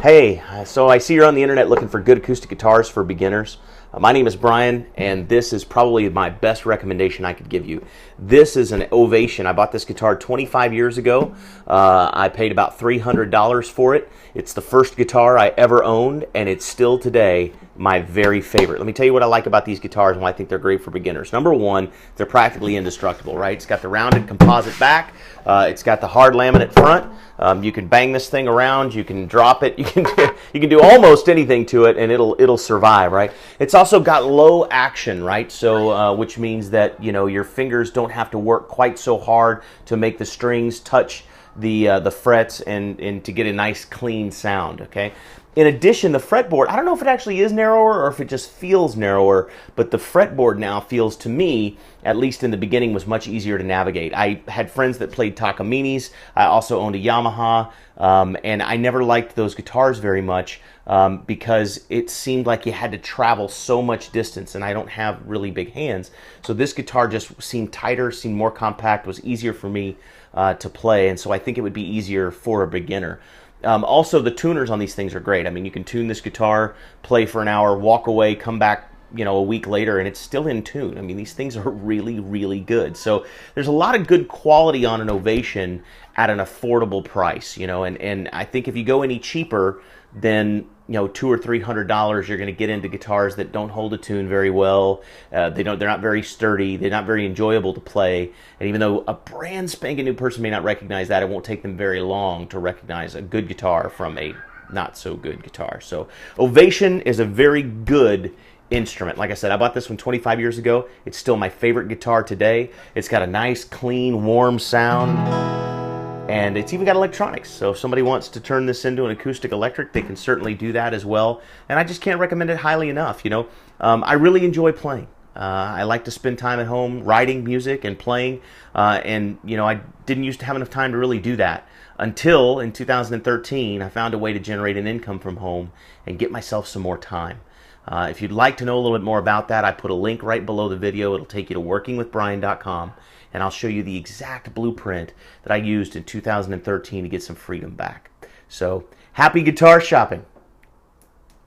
Hey, so I see you're on the internet looking for good acoustic guitars for beginners. My name is Brian, and this is probably my best recommendation I could give you. This is an Ovation. I bought this guitar 25 years ago. I paid about $300 for it. It's the first guitar I ever owned, and it's still today my very favorite. Let me tell you what I like about these guitars and why I think they're great for beginners. Number one, they're practically indestructible, right? It's got the rounded composite back. It's got the hard laminate front. You can bang this thing around. You can drop it. You can do almost anything to it, and it'll survive, right? It's also got low action, right? So which means that your fingers don't have to work quite so hard to make the strings touch the frets and to get a nice clean sound. Okay. In addition, the fretboard, I don't know if it actually is narrower or if it just feels narrower, but the fretboard now feels, to me, at least in the beginning, was much easier to navigate. I had friends that played Takaminis. I also owned a Yamaha, and I never liked those guitars very much because it seemed like you had to travel so much distance, and I don't have really big hands. So this guitar just seemed tighter, seemed more compact, was easier for me to play, and so I think it would be easier for a beginner. Also, the tuners on these things are great. I mean, you can tune this guitar, play for an hour, walk away, come back, a week later, and it's still in tune. I mean, these things are really, really good. So there's a lot of good quality on an Ovation at an affordable price, and I think if you go any cheaper than $200 or $300, you're going to get into guitars that don't hold a tune very well. They're not very sturdy. They're not very enjoyable to play. And even though a brand spanking new person may not recognize that, it won't take them very long to recognize a good guitar from a not so good guitar. So Ovation is a very good instrument. Like I said, I bought this one 25 years ago. It's still my favorite guitar today. It's got a nice, clean, warm sound. And it's even got electronics, so if somebody wants to turn this into an acoustic electric, they can certainly do that as well. And I just can't recommend it highly enough. I really enjoy playing. I like to spend time at home writing music and playing, and I didn't used to have enough time to really do that until in 2013 I found a way to generate an income from home and get myself some more time. If you'd like to know a little bit more about that, I put a link right below the video. It'll take you to workingwithbrian.com, and I'll show you the exact blueprint that I used in 2013 to get some freedom back. So, happy guitar shopping!